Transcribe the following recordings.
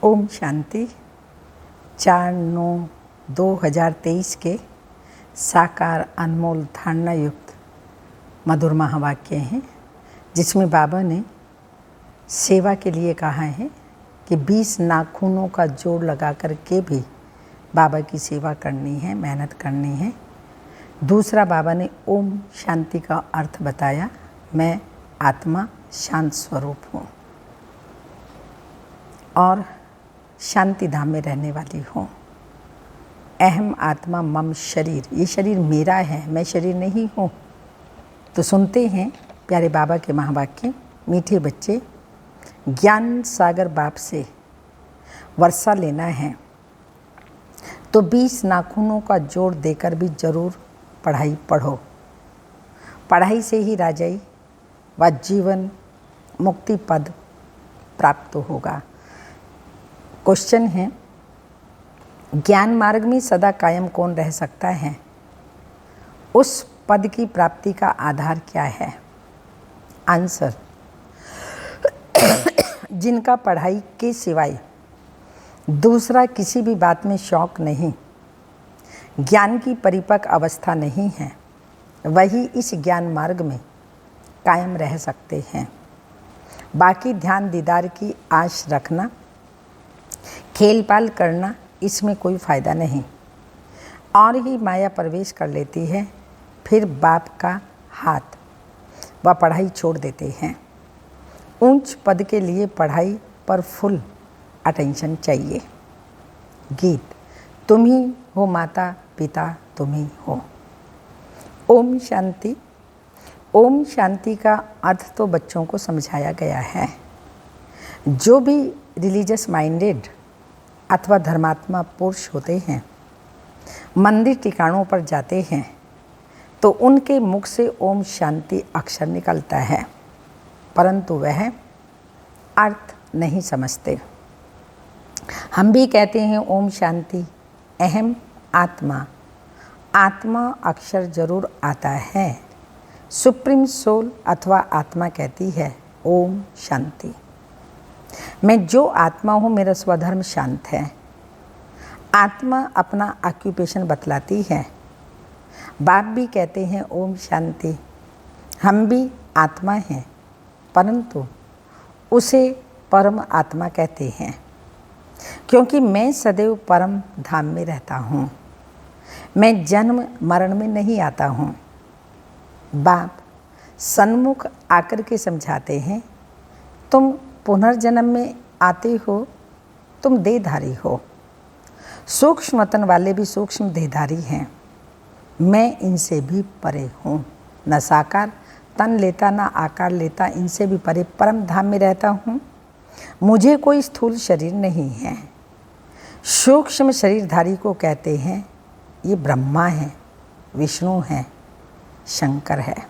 ओम शांति। 4/9/2023 के साकार अनमोल धारणा युक्त मधुर महावाक्य हैं, जिसमें बाबा ने सेवा के लिए कहा है कि 20 नाखूनों का जोड़ लगा कर के भी बाबा की सेवा करनी है, मेहनत करनी है। दूसरा, बाबा ने ओम शांति का अर्थ बताया, मैं आत्मा शांत स्वरूप हूँ और शांति धाम में रहने वाली हूँ। अहम आत्मा मम शरीर, ये शरीर मेरा है, मैं शरीर नहीं हूँ। तो सुनते हैं प्यारे बाबा के महावाक्य। मीठे बच्चे, ज्ञान सागर बाप से वर्षा लेना है तो 20 नाखूनों का जोड़ देकर भी जरूर पढ़ाई पढ़ो। पढ़ाई से ही राजाई व जीवन मुक्ति पद प्राप्त होगा। क्वेश्चन है, ज्ञान मार्ग में सदा कायम कौन रह सकता है? उस पद की प्राप्ति का आधार क्या है? आंसर, जिनका पढ़ाई के सिवाय दूसरा किसी भी बात में शौक नहीं, ज्ञान की परिपक्व अवस्था नहीं है, वही इस ज्ञान मार्ग में कायम रह सकते हैं। बाकी ध्यान दीदार की आश रखना, खेल पाल करना, इसमें कोई फ़ायदा नहीं। और ही माया प्रवेश कर लेती है, फिर बाप का हाथ व पढ़ाई छोड़ देते हैं। ऊंच पद के लिए पढ़ाई पर फुल अटेंशन चाहिए। गीत, तुम ही हो माता पिता, तुम ही हो। ओम शांति। ओम शांति का अर्थ तो बच्चों को समझाया गया है। जो भी रिलीजियस माइंडेड अथवा धर्मात्मा पुरुष होते हैं, मंदिर ठिकानों पर जाते हैं तो उनके मुख से ओम शांति अक्षर निकलता है, परंतु वह अर्थ नहीं समझते। हम भी कहते हैं ओम शांति, अहम आत्मा, आत्मा अक्षर जरूर आता है। सुप्रीम सोल अथवा आत्मा कहती है ओम शांति। मैं जो आत्मा हूँ, मेरा स्वधर्म शांत है। आत्मा अपना ऑक्यूपेशन बतलाती है। बाप भी कहते हैं ओम शांति। हम भी आत्मा हैं, परंतु उसे परम आत्मा कहते हैं, क्योंकि मैं सदैव परम धाम में रहता हूँ। मैं जन्म मरण में नहीं आता हूँ। बाप सन्मुख आकर के समझाते हैं, तुम पुनर्जन्म में आते हो, तुम देहधारी हो। सूक्ष्म तन वाले भी सूक्ष्म देहधारी हैं। मैं इनसे भी परे हूँ। न साकार तन लेता, न आकार लेता, इनसे भी परे परम धाम में रहता हूँ। मुझे कोई स्थूल शरीर नहीं है। सूक्ष्म शरीरधारी को कहते हैं ये ब्रह्मा है, विष्णु है, शंकर है।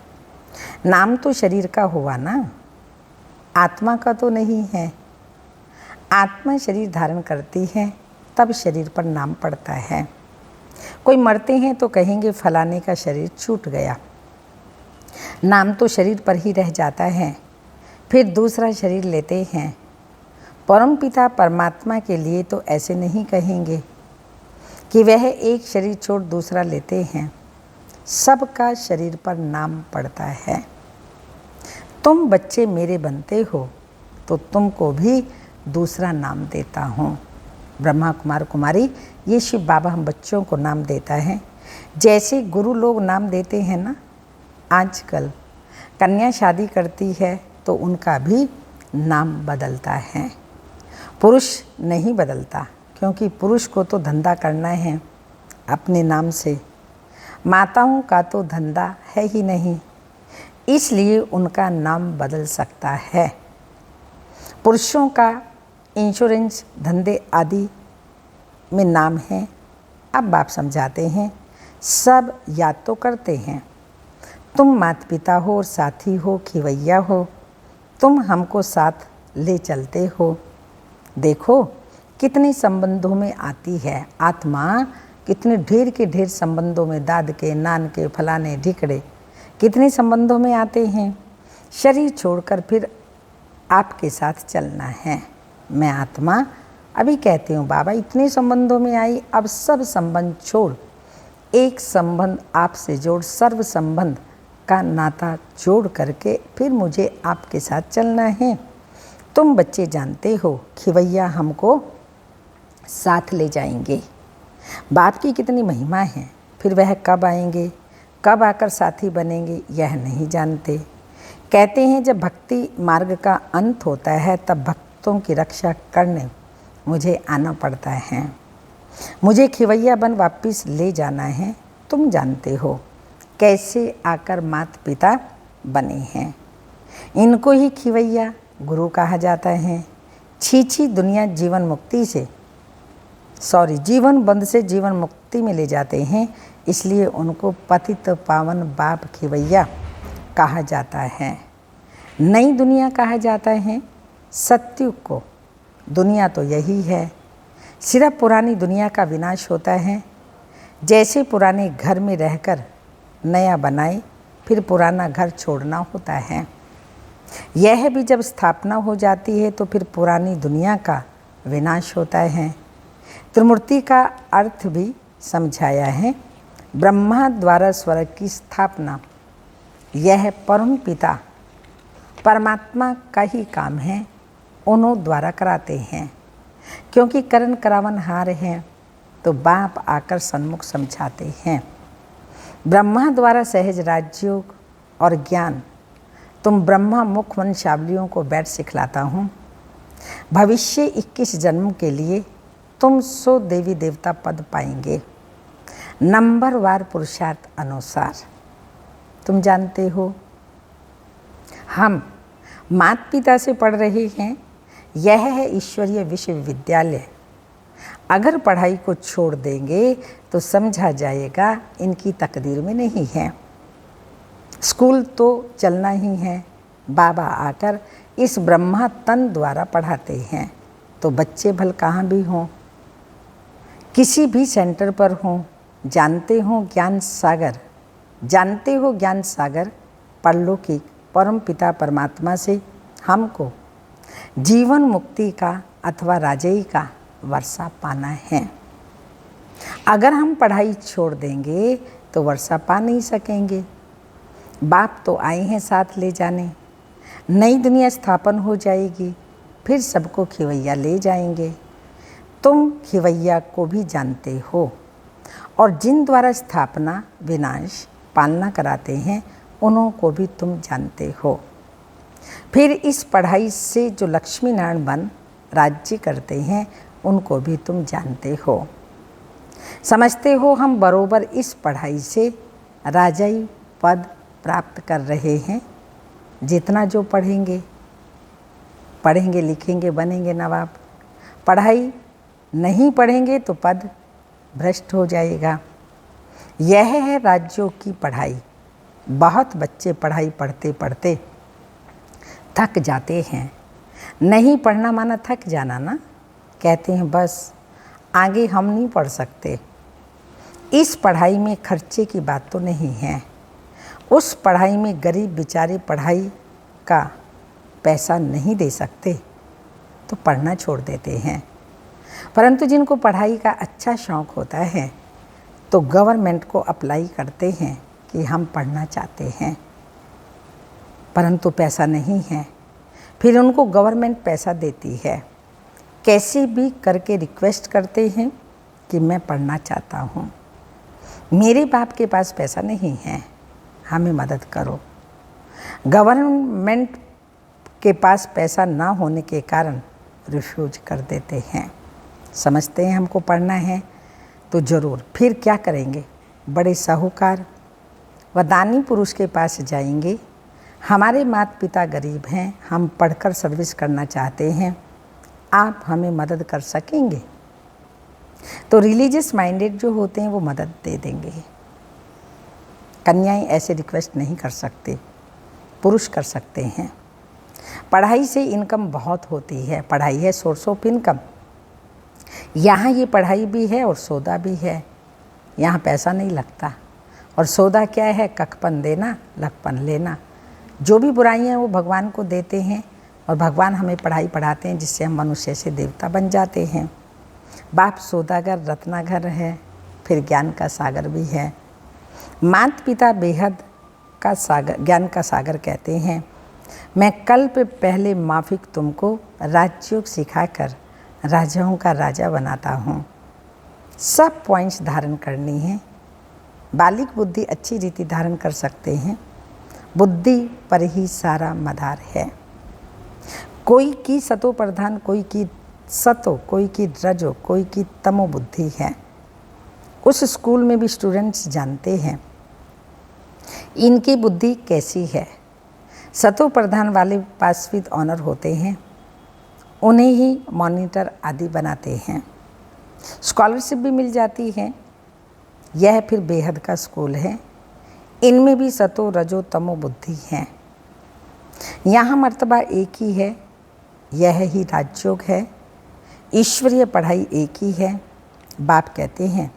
नाम तो शरीर का हुआ ना, आत्मा का तो नहीं है। आत्मा शरीर धारण करती है, तब शरीर पर नाम पड़ता है। कोई मरते हैं तो कहेंगे फलाने का शरीर छूट गया। नाम तो शरीर पर ही रह जाता है, फिर दूसरा शरीर लेते हैं। परमपिता परमात्मा के लिए तो ऐसे नहीं कहेंगे कि वह एक शरीर छोड़ दूसरा लेते हैं। सबका शरीर पर नाम पड़ता है। तुम बच्चे मेरे बनते हो तो तुमको भी दूसरा नाम देता हूँ। ब्रह्मा कुमार कुमारी, ये शिव बाबा हम बच्चों को नाम देता है। जैसे गुरु लोग नाम देते हैं ना, आजकल कन्या शादी करती है तो उनका भी नाम बदलता है। पुरुष नहीं बदलता, क्योंकि पुरुष को तो धंधा करना है अपने नाम से। माताओं का तो धंधा है ही नहीं, इसलिए उनका नाम बदल सकता है। पुरुषों का इंश्योरेंस धंधे आदि में नाम है। अब बाप समझाते हैं, सब याद तो करते हैं। तुम माता पिता हो और साथी हो, खिवैया हो, तुम हमको साथ ले चलते हो। देखो कितने संबंधों में आती है आत्मा, कितने ढेर के ढेर संबंधों में, दाद के, नान के, फलाने ढिकड़े, कितने संबंधों में आते हैं। शरीर छोड़कर फिर आपके साथ चलना है। मैं आत्मा अभी कहती हूँ बाबा इतने संबंधों में आई, अब सब संबंध छोड़, एक संबंध आपसे जोड़, सर्व संबंध का नाता जोड़ करके फिर मुझे आपके साथ चलना है। तुम बच्चे जानते हो खिवैया हमको साथ ले जाएंगे। बाप की कितनी महिमा है, फिर वह कब आएंगे, कब आकर साथी बनेंगे यह नहीं जानते। कहते हैं जब भक्ति मार्ग का अंत होता है तब भक्तों की रक्षा करने मुझे आना पड़ता है। मुझे खिवैया बन वापस ले जाना है। तुम जानते हो कैसे आकर माता पिता बने हैं। इनको ही खिवैया गुरु कहा जाता है। छी दुनिया जीवन बंध से जीवन मुक्ति में ले जाते हैं, इसलिए उनको पतित पावन बाप खिवैया कहा जाता है। नई दुनिया कहा जाता है सत्युग को। दुनिया तो यही है, सिर्फ पुरानी दुनिया का विनाश होता है। जैसे पुराने घर में रहकर नया बनाए, फिर पुराना घर छोड़ना होता है। यह भी जब स्थापना हो जाती है तो फिर पुरानी दुनिया का विनाश होता है। त्रिमूर्ति का अर्थ भी समझाया है। ब्रह्मा द्वारा स्वर्ग की स्थापना यह परम पिता परमात्मा का ही काम है, उन्हों द्वारा कराते हैं। क्योंकि करण करावन हार है तो बाप आकर सन्मुख समझाते हैं। ब्रह्मा द्वारा सहज राजयोग और ज्ञान तुम ब्रह्मा मुख वंशावलियों को बैठ सिखलाता हूँ। भविष्य 21 जन्म के लिए तुम 100 देवी देवता पद पाएंगे, नंबरवार पुरुषार्थ अनुसार। तुम जानते हो हम माता पिता से पढ़ रहे हैं, यह है ईश्वरीय विश्वविद्यालय। अगर पढ़ाई को छोड़ देंगे तो समझा जाएगा इनकी तकदीर में नहीं है। स्कूल तो चलना ही है। बाबा आकर इस ब्रह्मा तन द्वारा पढ़ाते हैं, तो बच्चे भल कहाँ भी हों, किसी भी सेंटर पर हों, जानते हो ज्ञान सागर परलौकिक परम पिता परमात्मा से हमको जीवन मुक्ति का अथवा राजई का वर्षा पाना है। अगर हम पढ़ाई छोड़ देंगे तो वर्षा पा नहीं सकेंगे। बाप तो आए हैं साथ ले जाने। नई दुनिया स्थापन हो जाएगी, फिर सबको खिवैया ले जाएंगे। तुम खिवैया को भी जानते हो, और जिन द्वारा स्थापना विनाश पालना कराते हैं उन्हों को भी तुम जानते हो। फिर इस पढ़ाई से जो लक्ष्मी नारायण बन राज्य करते हैं उनको भी तुम जानते हो। समझते हो हम बरोबर इस पढ़ाई से राजाई पद प्राप्त कर रहे हैं। जितना जो पढ़ेंगे लिखेंगे बनेंगे नवाब। पढ़ाई नहीं पढ़ेंगे तो पद भ्रष्ट हो जाएगा। यह है राज्यों की पढ़ाई। बहुत बच्चे पढ़ाई पढ़ते पढ़ते थक जाते हैं। नहीं पढ़ना माना थक जाना ना। कहते हैं बस आगे हम नहीं पढ़ सकते। इस पढ़ाई में खर्चे की बात तो नहीं है। उस पढ़ाई में गरीब बेचारे पढ़ाई का पैसा नहीं दे सकते तो पढ़ना छोड़ देते हैं। परंतु जिनको पढ़ाई का अच्छा शौक़ होता है तो गवर्नमेंट को अप्लाई करते हैं कि हम पढ़ना चाहते हैं, परंतु पैसा नहीं है। फिर उनको गवर्नमेंट पैसा देती है। कैसे भी करके रिक्वेस्ट करते हैं कि मैं पढ़ना चाहता हूँ, मेरे बाप के पास पैसा नहीं है, हमें मदद करो। गवर्नमेंट के पास पैसा ना होने के कारण रिफ्यूज कर देते हैं। समझते हैं हमको पढ़ना है तो ज़रूर। फिर क्या करेंगे, बड़े साहूकार व दानी पुरुष के पास जाएंगे। हमारे माता पिता गरीब हैं, हम पढ़कर सर्विस करना चाहते हैं, आप हमें मदद कर सकेंगे? तो रिलीजियस माइंडेड जो होते हैं वो मदद दे देंगे। कन्याएं ऐसे रिक्वेस्ट नहीं कर सकते, पुरुष कर सकते हैं। पढ़ाई से इनकम बहुत होती है। पढ़ाई है सोर्स ऑफ इनकम। यहाँ ये पढ़ाई भी है और सौदा भी है। यहाँ पैसा नहीं लगता। और सौदा क्या है? कखपन देना, लखपन लेना। जो भी बुराइयाँ वो भगवान को देते हैं, और भगवान हमें पढ़ाई पढ़ाते हैं जिससे हम मनुष्य से देवता बन जाते हैं। बाप सौदागर रत्नागर है, फिर ज्ञान का सागर भी है। माता पिता बेहद का सागर, ज्ञान का सागर कहते हैं। मैं कल्प पहले माफिक तुमको राजयोग सिखाकर राजाओं का राजा बनाता हूँ। सब पॉइंट्स धारण करनी है। बालिक बुद्धि अच्छी रीति धारण कर सकते हैं। बुद्धि पर ही सारा मदार है। कोई की सतो प्रधान, कोई की सतो, कोई की रजो, कोई की तमो बुद्धि है। उस स्कूल में भी स्टूडेंट्स जानते हैं इनकी बुद्धि कैसी है। सतो प्रधान वाले पास विद ऑनर होते हैं, उन्हें ही मॉनिटर आदि बनाते हैं। स्कॉलरशिप भी मिल जाती है। यह फिर बेहद का स्कूल है। इनमें भी सतो रजो तमो बुद्धि है। यहाँ मर्तबा एक ही है, यह ही राजयोग है। ईश्वरीय पढ़ाई एक ही है। बाप कहते हैं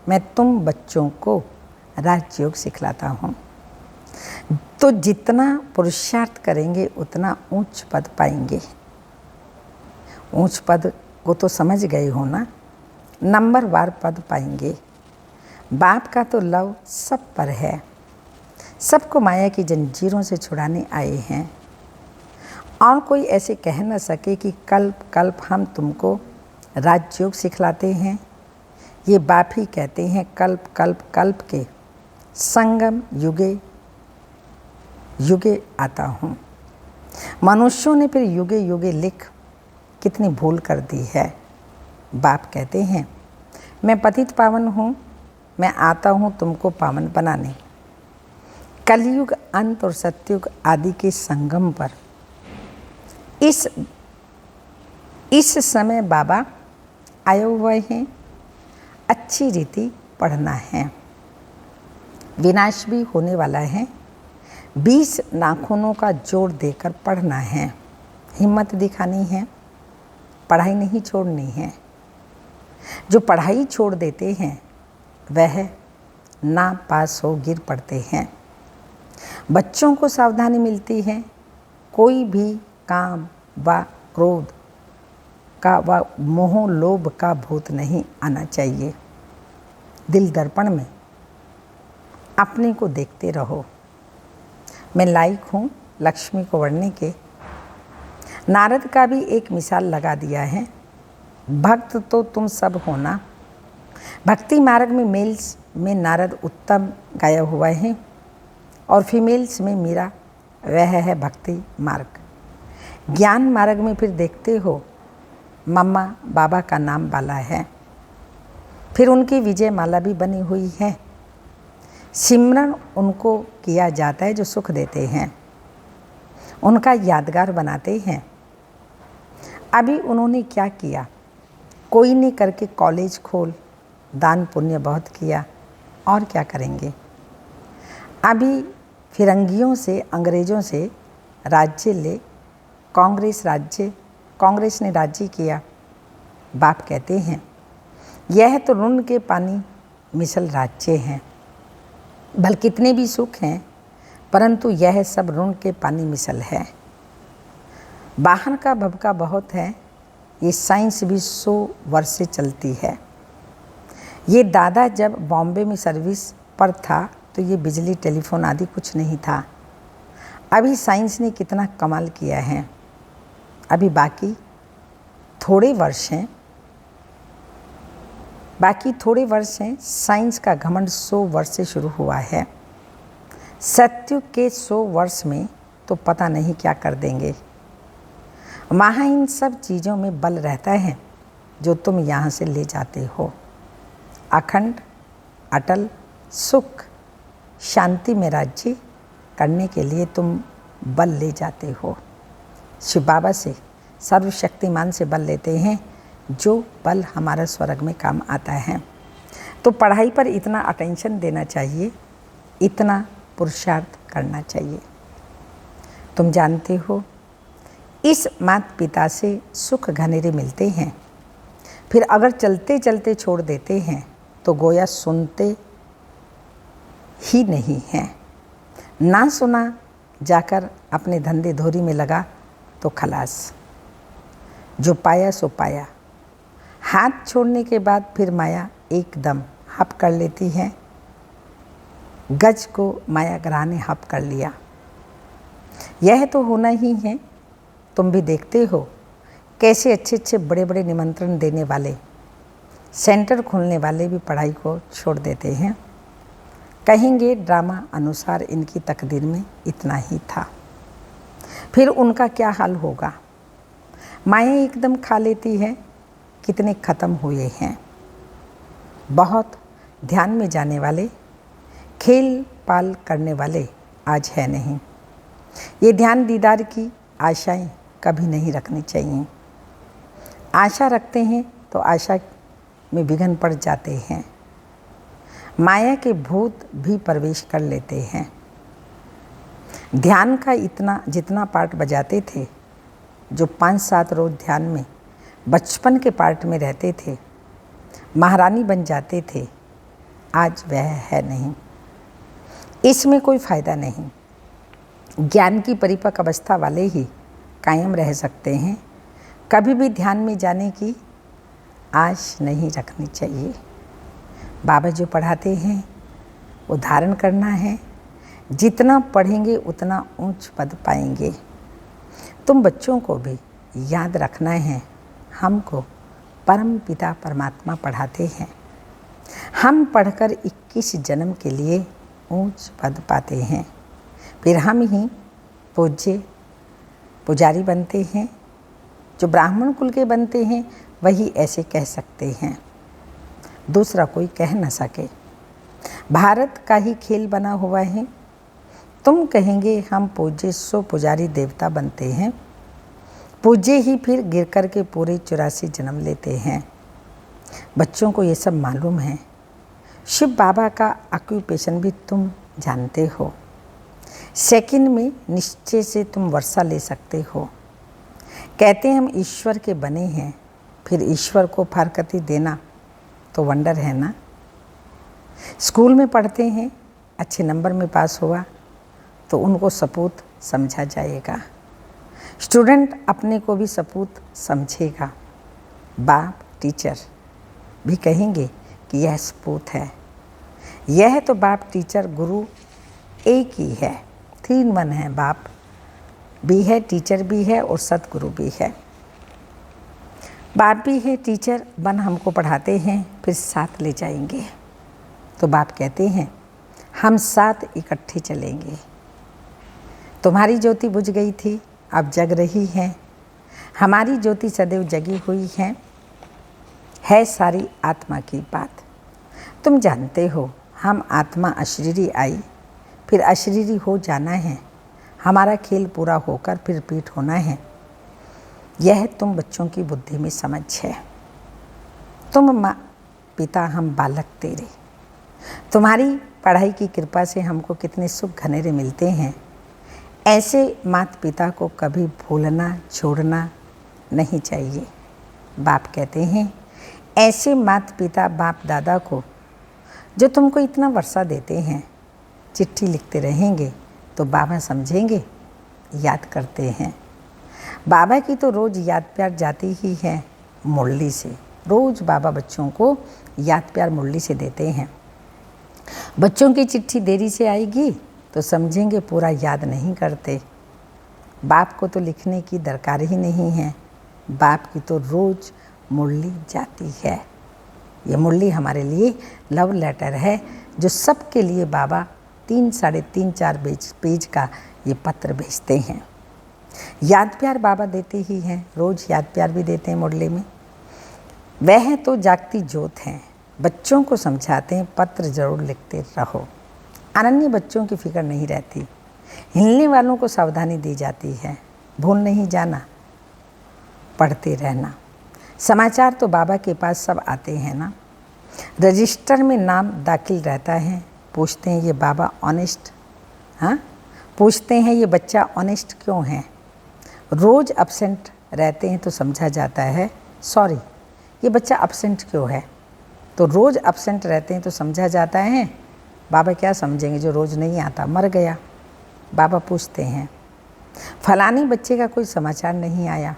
मैं तुम बच्चों को राजयोग सिखलाता हूँ। तो जितना पुरुषार्थ करेंगे उतना ऊंच पद पाएंगे। ऊंच पद को तो समझ गए हो ना, नंबरवार पद पाएंगे। बाप का तो लव सब पर है। सबको माया की जंजीरों से छुड़ाने आए हैं। और कोई ऐसे कह न सके कि कल्प कल्प हम तुमको राजयोग सिखलाते हैं। ये बाप ही कहते हैं कल्प कल्प कल्प के संगम युगे युगे आता हूँ। मनुष्यों ने फिर युगे युगे लिख कितनी भूल कर दी है। बाप कहते हैं मैं पतित पावन हूँ, मैं आता हूँ तुमको पावन बनाने। कलयुग अंत और सतयुग आदि के संगम पर इस समय बाबा आए हुए हैं। अच्छी रीति पढ़ना है। विनाश भी होने वाला है। 20 नाखूनों का जोड़ देकर पढ़ना है। हिम्मत दिखानी है, पढ़ाई नहीं छोड़नी है। जो पढ़ाई छोड़ देते हैं वह ना पास हो गिर पड़ते हैं। बच्चों को सावधानी मिलती है। कोई भी काम व क्रोध का व मोह लोभ का भूत नहीं आना चाहिए। दिल दर्पण में अपने को देखते रहो। मैं लायक हूँ लक्ष्मी को वरने के। नारद का भी एक मिसाल लगा दिया है। भक्त तो तुम सब हो ना। भक्ति मार्ग में मेल्स में नारद उत्तम गाया हुआ है और फीमेल्स में मीरा, वह है भक्ति मार्ग। ज्ञान मार्ग में फिर देखते हो मम्मा बाबा का नाम बाला है। फिर उनकी विजय माला भी बनी हुई है। सिमरन उनको किया जाता है जो सुख देते हैं, उनका यादगार बनाते हैं। अभी उन्होंने क्या किया, कोई नहीं करके कॉलेज खोल, दान पुण्य बहुत किया, और क्या करेंगे। अभी फिरंगियों से, अंग्रेज़ों से राज्य ले, कांग्रेस ने राज्य किया। बाप कहते हैं यह तो ऋण के पानी मिसल राज्य हैं। भल कितने भी सुख हैं परंतु यह सब ऋण के पानी मिसल है। बाहर का भभका बहुत है। ये साइंस भी 100 वर्ष से चलती है। ये दादा जब बॉम्बे में सर्विस पर था तो ये बिजली टेलीफोन आदि कुछ नहीं था। अभी साइंस ने कितना कमाल किया है। अभी बाकी थोड़े वर्ष हैं। साइंस का घमंड 100 वर्ष से शुरू हुआ है। सत्युग के 100 वर्ष में तो पता नहीं क्या कर देंगे। वहाँ इन सब चीज़ों में बल रहता है जो तुम यहाँ से ले जाते हो। अखंड अटल सुख शांति में राज्य करने के लिए तुम बल ले जाते हो। शिव बाबा से, सर्वशक्तिमान से बल लेते हैं, जो बल हमारा स्वर्ग में काम आता है। तो पढ़ाई पर इतना अटेंशन देना चाहिए, इतना पुरुषार्थ करना चाहिए। तुम जानते हो इस माता पिता से सुख घनेरे मिलते हैं, फिर अगर चलते चलते छोड़ देते हैं तो गोया सुनते ही नहीं हैं। ना सुना जाकर अपने धंधे धोरी में लगा तो खलास। जो पाया सो पाया। हाथ छोड़ने के बाद फिर माया एकदम हप कर लेती है। गज को माया ग्रह ने हप कर लिया। यह तो होना ही है। तुम भी देखते हो कैसे अच्छे अच्छे बड़े बड़े निमंत्रण देने वाले, सेंटर खोलने वाले भी पढ़ाई को छोड़ देते हैं। कहेंगे ड्रामा अनुसार इनकी तकदीर में इतना ही था। फिर उनका क्या हाल होगा। माया एकदम खा लेती है। कितने ख़त्म हुए हैं। बहुत ध्यान में जाने वाले, खेल पाल करने वाले आज है नहीं। ये ध्यान दीदार की आशाएं कभी नहीं रखनी चाहिए। आशा रखते हैं तो आशा में विघ्न पड़ जाते हैं। माया के भूत भी प्रवेश कर लेते हैं। ध्यान का जितना पार्ट बजाते थे, जो 5-7 रोज ध्यान में बचपन के पार्ट में रहते थे, महारानी बन जाते थे, आज वह है नहीं। इसमें कोई फ़ायदा नहीं। ज्ञान की परिपक्व अवस्था वाले ही कायम रह सकते हैं। कभी भी ध्यान में जाने की आश नहीं रखनी चाहिए। बाबा जो पढ़ाते हैं वो धारण करना है। जितना पढ़ेंगे उतना ऊंच पद पाएंगे। तुम बच्चों को भी याद रखना है, हमको परम पिता परमात्मा पढ़ाते हैं। हम पढ़कर 21 जन्म के लिए ऊंच पद पाते हैं। फिर हम ही पुजारी बनते हैं। जो ब्राह्मण कुल के बनते हैं वही ऐसे कह सकते हैं, दूसरा कोई कह न सके। भारत का ही खेल बना हुआ है। तुम कहेंगे हम पूज्य सो पुजारी देवता बनते हैं। पूज्य ही फिर गिर कर के पूरे 84 जन्म लेते हैं। बच्चों को ये सब मालूम है। शिव बाबा का ऑक्यूपेशन भी तुम जानते हो। सेकंड में निश्चय से तुम वर्षा ले सकते हो। कहते हैं हम ईश्वर के बने हैं, फिर ईश्वर को फारकती देना तो वंडर है ना। स्कूल में पढ़ते हैं, अच्छे नंबर में पास हुआ तो उनको सपूत समझा जाएगा। स्टूडेंट अपने को भी सपूत समझेगा। बाप टीचर भी कहेंगे कि यह सपूत है। यह तो बाप टीचर गुरु एक ही है। 3 in 1 है। बाप भी है, टीचर भी है और सतगुरु भी है। बाप भी है, टीचर बन हमको पढ़ाते हैं, फिर साथ ले जाएंगे। तो बाप कहते हैं हम साथ इकट्ठे चलेंगे। तुम्हारी ज्योति बुझ गई थी, अब जग रही है। हमारी ज्योति सदैव जगी हुई है सारी आत्मा की बात। तुम जानते हो हम आत्मा अशरीरी आई, फिर अशरीरी हो जाना है। हमारा खेल पूरा होकर फिर रिपीट होना है। यह तुम बच्चों की बुद्धि में समझ है। तुम माँ पिता, हम बालक तेरे। तुम्हारी पढ़ाई की कृपा से हमको कितने सुख घनेरे मिलते हैं। ऐसे माता पिता को कभी भूलना छोड़ना नहीं चाहिए। बाप कहते हैं ऐसे माता पिता बाप दादा को जो तुमको इतना वर्षा देते हैं, चिट्ठी लिखते रहेंगे तो बाबा समझेंगे, याद करते हैं। बाबा की तो रोज़ याद प्यार जाती ही है मुरली से। रोज़ बाबा बच्चों को याद प्यार मुरली से देते हैं। बच्चों की चिट्ठी देरी से आएगी तो समझेंगे पूरा याद नहीं करते। बाप को तो लिखने की दरकार ही नहीं है। बाप की तो रोज़ मुरली जाती है। ये मुरली हमारे लिए लव लेटर है, जो सबके लिए बाबा 3, साढ़े 3, 4 पेज का ये पत्र भेजते हैं। याद प्यार बाबा देते ही हैं, रोज़ याद प्यार भी देते हैं मुरली में। वह तो जागती ज्योत हैं, बच्चों को समझाते हैं पत्र ज़रूर लिखते रहो। अनन्य बच्चों की फिक्र नहीं रहती। हिलने वालों को सावधानी दी जाती है, भूल नहीं जाना, पढ़ते रहना। समाचार तो बाबा के पास सब आते हैं ना। रजिस्टर में नाम दाखिल रहता है। पूछते हैं ये बाबा ऑनेस्ट, हाँ पूछते हैं ये बच्चा ऑनेस्ट क्यों है। रोज़ अपसेंट रहते हैं तो समझा जाता है सॉरी ये बच्चा अपसेंट क्यों है। तो रोज़ अपसेंट रहते हैं तो समझा जाता है बाबा क्या समझेंगे जो रोज़ नहीं आता, मर गया। बाबा पूछते हैं फलाने बच्चे का कोई समाचार नहीं आया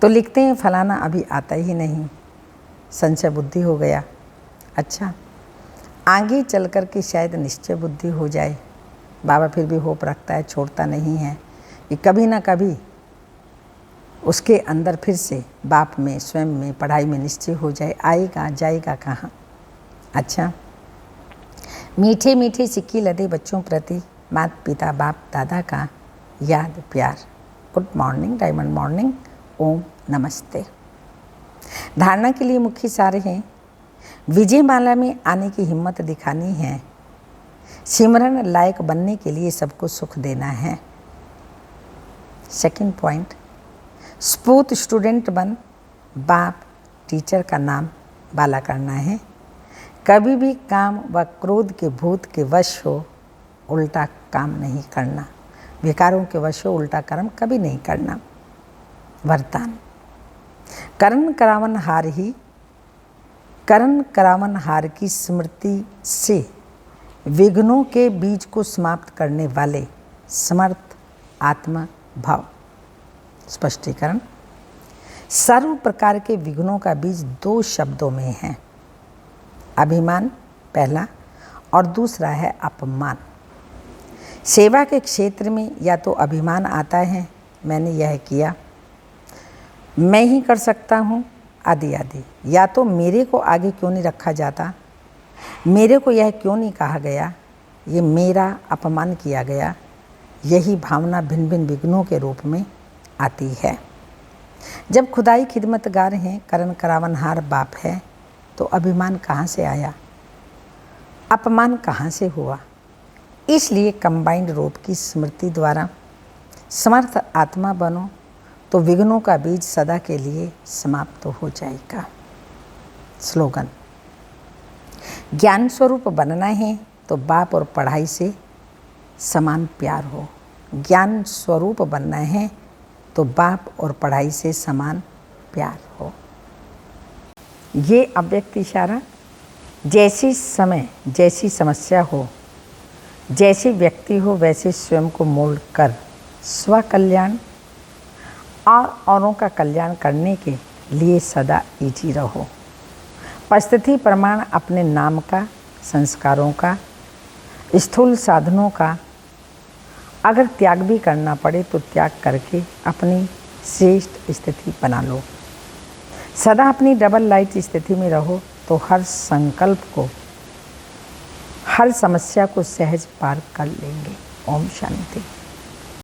तो लिखते हैं फलाना अभी आता ही नहीं, संशय बुद्धि हो गया। अच्छा, आगे चल कर के शायद निश्चय बुद्धि हो जाए। बाबा फिर भी होप रखता है, छोड़ता नहीं है कि कभी ना कभी उसके अंदर फिर से बाप में, स्वयं में, पढ़ाई में निश्चय हो जाए। आएगा जाएगा कहाँ। अच्छा, मीठे मीठे सिक्की लदे बच्चों प्रति माता पिता बाप दादा का याद प्यार। गुड मॉर्निंग, डायमंड मॉर्निंग, ओम नमस्ते। धारणा के लिए मुख्य सार हैं, विजय माला में आने की हिम्मत दिखानी है, सिमरन लायक बनने के लिए सबको सुख देना है। सेकंड पॉइंट, स्पूत स्टूडेंट बन बाप टीचर का नाम बाला करना है। कभी भी काम व क्रोध के भूत के वश हो उल्टा काम नहीं करना, विकारों के वश हो उल्टा कर्म कभी नहीं करना। वरदान, करण करावन हार की स्मृति से विघ्नों के बीज को समाप्त करने वाले समर्थ आत्मा भाव। स्पष्टीकरण, सर्व प्रकार के विघ्नों का बीज दो शब्दों में है, अभिमान पहला और दूसरा है अपमान। सेवा के क्षेत्र में या तो अभिमान आता है, मैंने यह किया, मैं ही कर सकता हूँ आदि आदि, या तो मेरे को आगे क्यों नहीं रखा जाता, मेरे को यह क्यों नहीं कहा गया, ये मेरा अपमान किया गया। यही भावना भिन्न भिन्न विघ्नों के रूप में आती है। जब खुदाई खिदमतगार हैं, करण करावनहार बाप है, तो अभिमान कहाँ से आया, अपमान कहाँ से हुआ। इसलिए कंबाइंड रूप की स्मृति द्वारा समर्थ आत्मा बनो तो विघ्नों का बीज सदा के लिए समाप्त हो जाएगा। स्लोगन, ज्ञान स्वरूप बनना है तो बाप और पढ़ाई से समान प्यार हो। ज्ञान स्वरूप बनना है तो बाप और पढ़ाई से समान प्यार हो। ये अव्यक्त इशारा, जैसी समय जैसी समस्या हो, जैसे व्यक्ति हो वैसे स्वयं को मोल्ड कर स्व कल्याण और औरों का कल्याण करने के लिए सदा ईजी रहो। परिस्थिति प्रमाण अपने नाम का, संस्कारों का, स्थूल साधनों का अगर त्याग भी करना पड़े तो त्याग करके अपनी श्रेष्ठ स्थिति बना लो। सदा अपनी डबल लाइट स्थिति में रहो तो हर संकल्प को, हर समस्या को सहज पार कर लेंगे। ओम शांति।